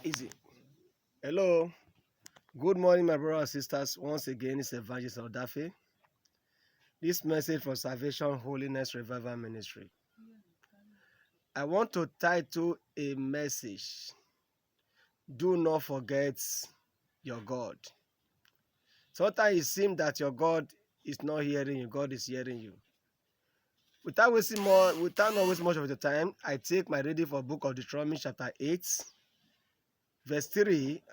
Easy. Hello. Good morning, my brothers and sisters. Once again, it's Evangelist Odafe. This message for Salvation Holiness Revival Ministry. I want to title a message, Do Not Forget Your God. Sometimes it seems that your God is not hearing you, God is hearing you. Without not wasting much of the time, I take my reading for book of Deuteronomy chapter 8, verse 3.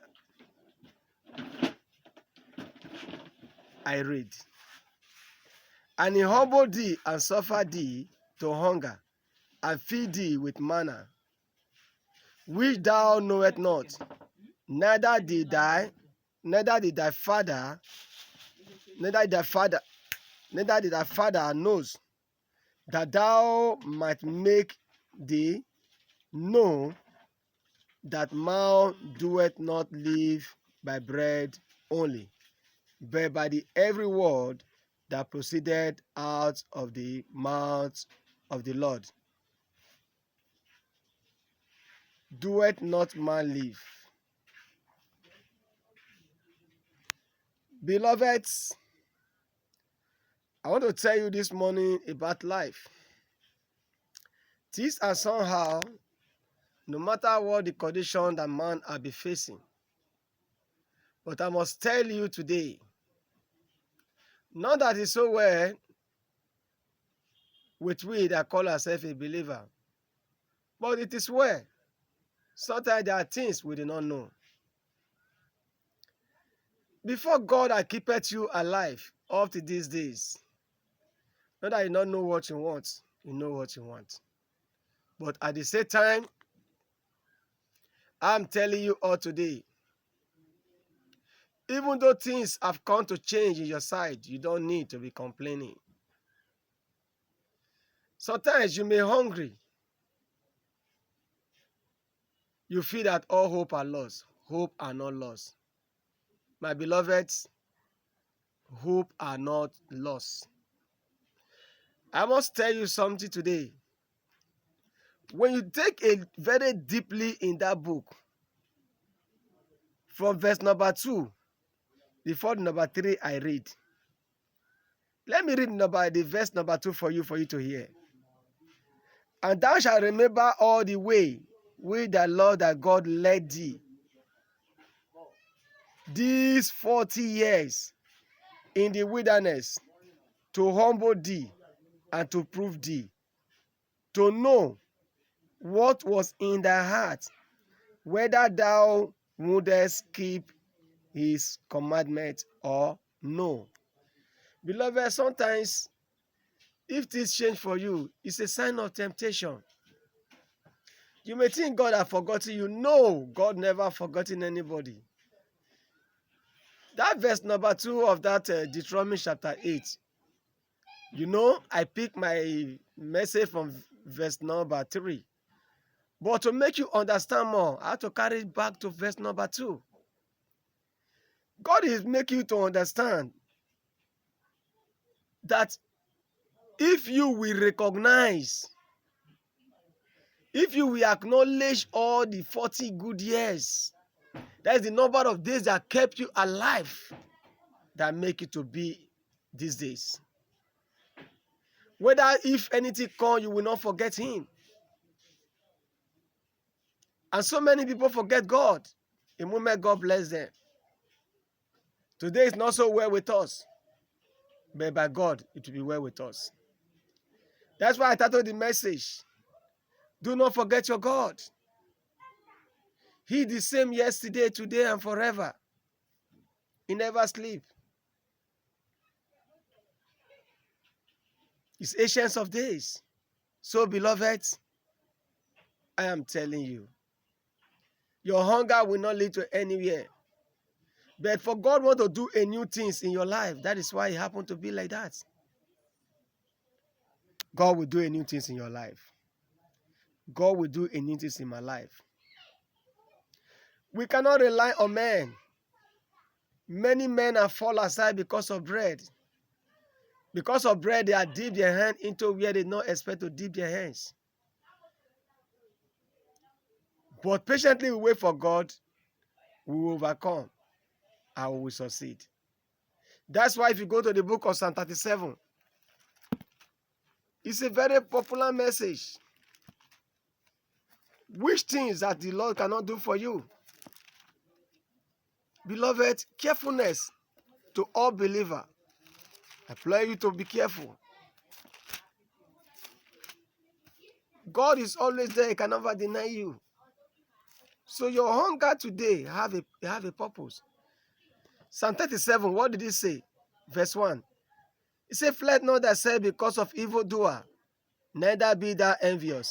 I read, And he humbled thee and suffered thee to hunger, and feed thee with manna, which thou knowest not, neither did thy father knows, that thou might make thee know that man doeth not live by bread only, but by the every word that proceeded out of the mouth of the Lord. Doeth not man live? Beloved, I want to tell you this morning about life. Things are somehow, no matter what the condition that man will be facing. But I must tell you today, not that it's so well with we that call ourselves a believer, but it is well. Sometimes there are things we do not know. Before God had kept you alive up to these days, not that you don't know what you want, you know what you want. But at the same time, I'm telling you all today, even though things have come to change in your side, you don't need to be complaining. Sometimes you may be hungry. You feel that all hope are lost. Hope are not lost. My beloveds, hope are not lost. I must tell you something today. When you take it very deeply in that book, from verse number 2, before number 3 I read. Let me read the verse number 2 for you to hear. And thou shalt remember all the way which the Lord thy God led thee these 40 years in the wilderness, to humble thee and to prove thee, to know what was in thy heart, whether thou wouldest keep his commandment or no. Beloved, sometimes if things change for you, it's a sign of temptation. You may think God has forgotten you. No, God never forgotten anybody. That verse number 2 of that Deuteronomy chapter 8, I pick my message from verse number 3. But to make you understand more, I have to carry it back to verse number 2. God is making you to understand that if you will recognize, if you will acknowledge all the 40 good years, that is the number of days that kept you alive, that make you to be these days. Whether if anything comes, you will not forget him. And so many people forget God. The moment God bless them. Today is not so well with us, but by God, it will be well with us. That's why I titled the message, Do not forget your God. He the same yesterday, today, and forever. He never sleeps. He's ancient of days. So, beloved, I am telling you, your hunger will not lead to anywhere. But for God want to do a new things in your life, that is why it happened to be like that. God will do a new things in your life. God will do a new things in my life. We cannot rely on men. Many men have fallen aside because of bread. Because of bread, they have dipped their hand into where they don't expect to dip their hands. But patiently we wait for God, we will overcome and we will succeed. That's why if you go to the book of Psalm 37, it's a very popular message. Which things that the Lord cannot do for you? Beloved, carefulness to all believer. I implore you to be careful. God is always there, he can never deny you. So your hunger today have a purpose. Psalm 37, what did he say? Verse 1. He said, "Fret not thyself because of evildoer, neither be thou envious."